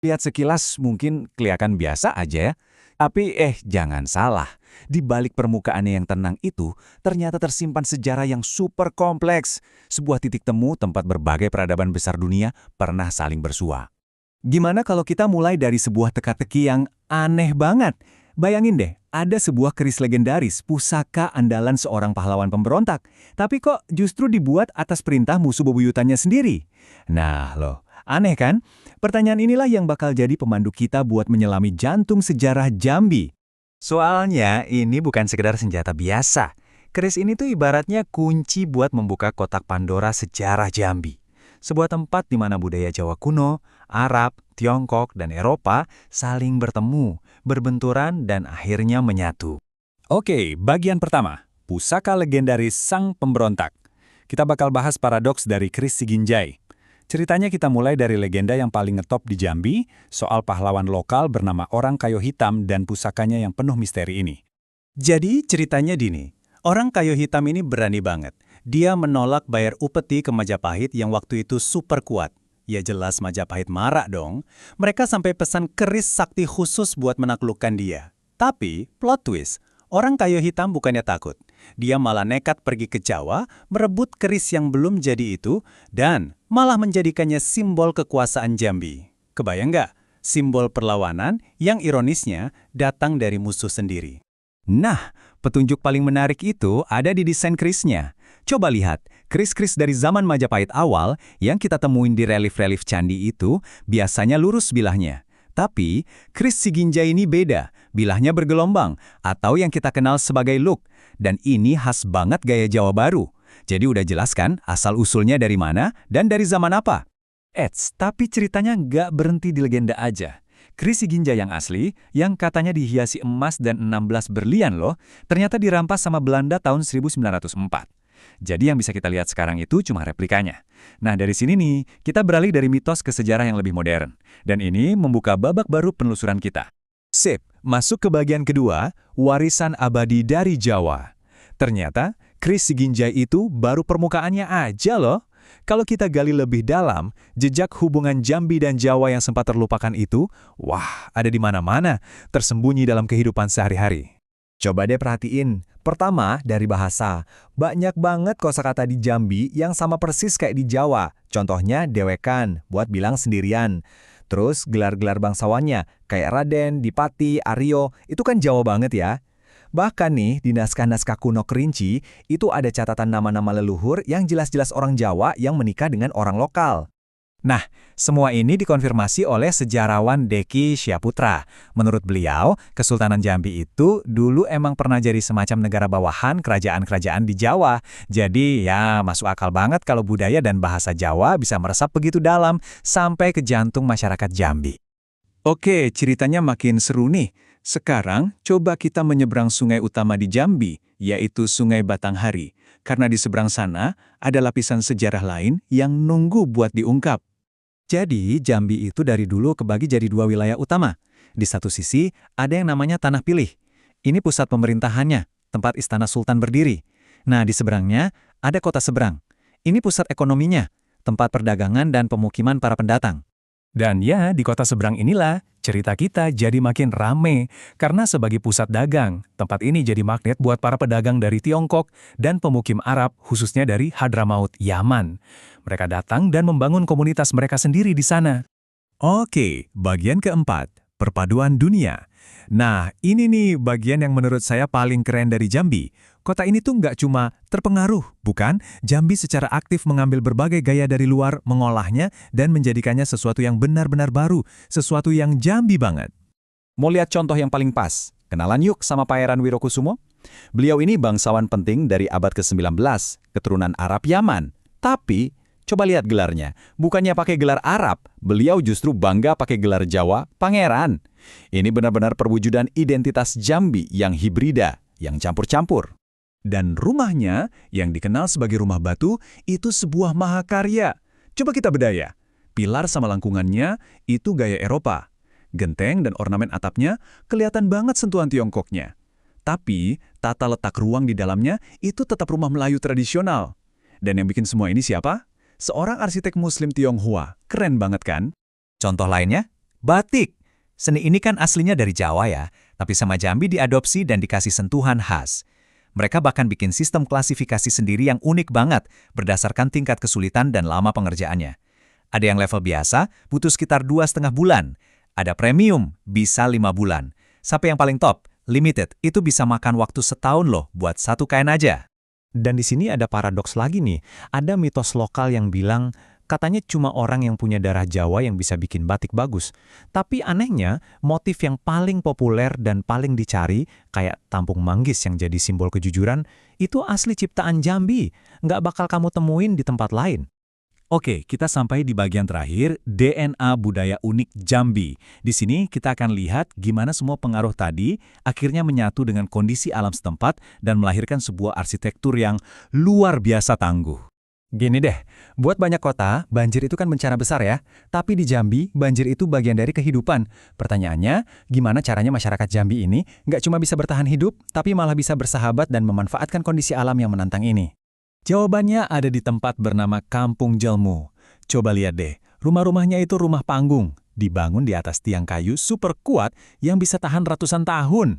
Lihat sekilas mungkin kelihatan biasa aja ya. Tapi jangan salah. Di balik permukaannya yang tenang itu, ternyata tersimpan sejarah yang super kompleks. Sebuah titik temu tempat berbagai peradaban besar dunia pernah saling bersua. Gimana kalau kita mulai dari sebuah teka-teki yang aneh banget? Bayangin deh, ada sebuah keris legendaris, pusaka andalan seorang pahlawan pemberontak. Tapi kok justru dibuat atas perintah musuh bebuyutannya sendiri? Nah loh, aneh kan? Pertanyaan inilah yang bakal jadi pemandu kita buat menyelami jantung sejarah Jambi. Soalnya ini bukan sekedar senjata biasa. Keris ini tuh ibaratnya kunci buat membuka kotak Pandora sejarah Jambi. Sebuah tempat di mana budaya Jawa kuno, Arab, Tiongkok, dan Eropa saling bertemu, berbenturan, dan akhirnya menyatu. Oke, bagian pertama. Pusaka legendaris Sang Pemberontak. Kita bakal bahas paradoks dari Keris Siginjai. Ceritanya kita mulai dari legenda yang paling ngetop di Jambi, soal pahlawan lokal bernama Orang Kayo Hitam dan pusakanya yang penuh misteri ini. Jadi ceritanya gini, Orang Kayo Hitam ini berani banget. Dia menolak bayar upeti ke Majapahit yang waktu itu super kuat. Ya jelas Majapahit marah dong. Mereka sampai pesan keris sakti khusus buat menaklukkan dia. Tapi, plot twist, Orang Kayo Hitam bukannya takut. Dia malah nekat pergi ke Jawa, merebut keris yang belum jadi itu, dan malah menjadikannya simbol kekuasaan Jambi. Kebayang nggak? Simbol perlawanan yang ironisnya datang dari musuh sendiri. Nah, petunjuk paling menarik itu ada di desain kerisnya. Coba lihat, keris-keris dari zaman Majapahit awal yang kita temuin di relief-relief candi itu biasanya lurus bilahnya. Tapi, keris Siginjai ini beda, bilahnya bergelombang, atau yang kita kenal sebagai luk. Dan ini khas banget gaya Jawa baru. Jadi udah jelas kan asal-usulnya dari mana dan dari zaman apa? Tapi ceritanya nggak berhenti di legenda aja. Keris Siginjai yang asli, yang katanya dihiasi emas dan 16 berlian loh, ternyata dirampas sama Belanda tahun 1904. Jadi yang bisa kita lihat sekarang itu cuma replikanya. Nah dari sini nih, kita beralih dari mitos ke sejarah yang lebih modern. Dan ini membuka babak baru penelusuran kita. Sip, masuk ke bagian kedua, warisan abadi dari Jawa. Ternyata, keris Siginjai itu baru permukaannya aja loh. Kalau kita gali lebih dalam, jejak hubungan Jambi dan Jawa yang sempat terlupakan itu, wah, ada di mana-mana, tersembunyi dalam kehidupan sehari-hari. Coba deh perhatiin. Pertama, dari bahasa. Banyak banget kosakata di Jambi yang sama persis kayak di Jawa. Contohnya dewekan, buat bilang sendirian. Terus gelar-gelar bangsawannya, kayak Raden, Dipati, Aryo, itu kan Jawa banget ya. Bahkan nih, di naskah-naskah kuno Kerinci, itu ada catatan nama-nama leluhur yang jelas-jelas orang Jawa yang menikah dengan orang lokal. Nah, semua ini dikonfirmasi oleh sejarawan Deki Syaputra. Menurut beliau, Kesultanan Jambi itu dulu emang pernah jadi semacam negara bawahan kerajaan-kerajaan di Jawa. Jadi ya masuk akal banget kalau budaya dan bahasa Jawa bisa meresap begitu dalam sampai ke jantung masyarakat Jambi. Oke, ceritanya makin seru nih. Sekarang, coba kita menyeberang sungai utama di Jambi, yaitu Sungai Batanghari. Karena di seberang sana, ada lapisan sejarah lain yang nunggu buat diungkap. Jadi, Jambi itu dari dulu kebagi jadi dua wilayah utama. Di satu sisi, ada yang namanya Tanah Pilih. Ini pusat pemerintahannya, tempat Istana Sultan berdiri. Nah, di seberangnya, ada Kota Seberang. Ini pusat ekonominya, tempat perdagangan dan pemukiman para pendatang. Dan ya, di Kota Seberang inilah, cerita kita jadi makin rame. Karena sebagai pusat dagang, tempat ini jadi magnet buat para pedagang dari Tiongkok dan pemukim Arab, khususnya dari Hadramaut, Yaman. Mereka datang dan membangun komunitas mereka sendiri di sana. Oke, bagian keempat, perpaduan dunia. Nah, ini nih bagian yang menurut saya paling keren dari Jambi. Kota ini tuh nggak cuma terpengaruh, bukan? Jambi secara aktif mengambil berbagai gaya dari luar, mengolahnya, dan menjadikannya sesuatu yang benar-benar baru, sesuatu yang Jambi banget. Mau lihat contoh yang paling pas? Kenalan yuk sama Pangeran Wirokusumo? Beliau ini bangsawan penting dari abad ke-19, keturunan Arab Yaman. Tapi, coba lihat gelarnya. Bukannya pakai gelar Arab, beliau justru bangga pakai gelar Jawa, Pangeran. Ini benar-benar perwujudan identitas Jambi yang hibrida, yang campur-campur. Dan rumahnya, yang dikenal sebagai rumah batu, itu sebuah mahakarya. Coba kita bedaya. Pilar sama langkungannya, itu gaya Eropa. Genteng dan ornamen atapnya, kelihatan banget sentuhan Tiongkoknya. Tapi, tata letak ruang di dalamnya, itu tetap rumah Melayu tradisional. Dan yang bikin semua ini siapa? Seorang arsitek Muslim Tionghoa. Keren banget kan? Contoh lainnya, Batik. Seni ini kan aslinya dari Jawa ya, tapi sama Jambi diadopsi dan dikasih sentuhan khas. Mereka bahkan bikin sistem klasifikasi sendiri yang unik banget berdasarkan tingkat kesulitan dan lama pengerjaannya. Ada yang level biasa, butuh sekitar 2,5 bulan. Ada premium, bisa 5 bulan. Sampai yang paling top, limited, itu bisa makan waktu setahun loh buat satu kain aja. Dan di sini ada paradoks lagi nih. Ada mitos lokal yang bilang katanya cuma orang yang punya darah Jawa yang bisa bikin batik bagus. Tapi anehnya, motif yang paling populer dan paling dicari, kayak tampung manggis yang jadi simbol kejujuran, itu asli ciptaan Jambi. Nggak bakal kamu temuin di tempat lain. Oke, kita sampai di bagian terakhir, DNA budaya unik Jambi. Di sini kita akan lihat gimana semua pengaruh tadi akhirnya menyatu dengan kondisi alam setempat dan melahirkan sebuah arsitektur yang luar biasa tangguh. Gini deh, buat banyak kota, banjir itu kan bencana besar ya. Tapi di Jambi, banjir itu bagian dari kehidupan. Pertanyaannya, gimana caranya masyarakat Jambi ini nggak cuma bisa bertahan hidup, tapi malah bisa bersahabat dan memanfaatkan kondisi alam yang menantang ini? Jawabannya ada di tempat bernama Kampung Jelmu. Coba lihat deh, rumah-rumahnya itu rumah panggung, dibangun di atas tiang kayu super kuat yang bisa tahan ratusan tahun.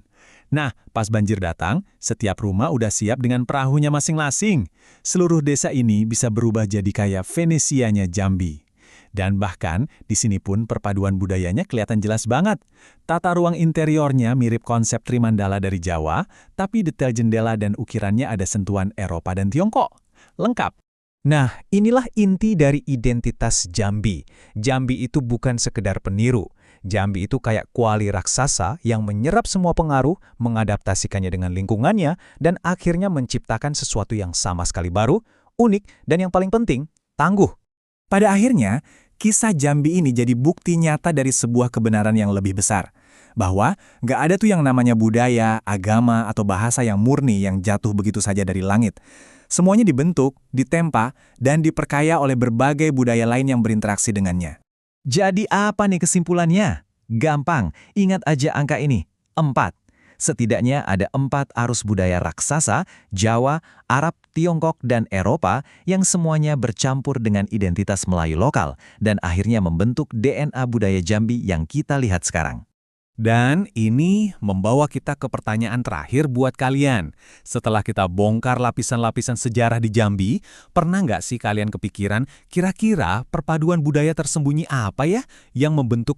Nah, pas banjir datang, setiap rumah udah siap dengan perahunya masing-masing. Seluruh desa ini bisa berubah jadi kayak Venesianya Jambi. Dan bahkan, di sini pun perpaduan budayanya kelihatan jelas banget. Tata ruang interiornya mirip konsep Trimandala dari Jawa, tapi detail jendela dan ukirannya ada sentuhan Eropa dan Tiongkok. Lengkap. Nah, inilah inti dari identitas Jambi. Jambi itu bukan sekedar peniru. Jambi itu kayak kuali raksasa yang menyerap semua pengaruh, mengadaptasikannya dengan lingkungannya, dan akhirnya menciptakan sesuatu yang sama sekali baru, unik, dan yang paling penting, tangguh. Pada akhirnya, kisah Jambi ini jadi bukti nyata dari sebuah kebenaran yang lebih besar. Bahwa nggak ada tuh yang namanya budaya, agama, atau bahasa yang murni yang jatuh begitu saja dari langit. Semuanya dibentuk, ditempa, dan diperkaya oleh berbagai budaya lain yang berinteraksi dengannya. Jadi apa nih kesimpulannya? Gampang, ingat aja angka ini, 4. Setidaknya ada 4 arus budaya raksasa, Jawa, Arab, Tiongkok, dan Eropa yang semuanya bercampur dengan identitas Melayu lokal dan akhirnya membentuk DNA budaya Jambi yang kita lihat sekarang. Dan ini membawa kita ke pertanyaan terakhir buat kalian. Setelah kita bongkar lapisan-lapisan sejarah di Jambi, pernah nggak sih kalian kepikiran kira-kira perpaduan budaya tersembunyi apa ya yang membentuk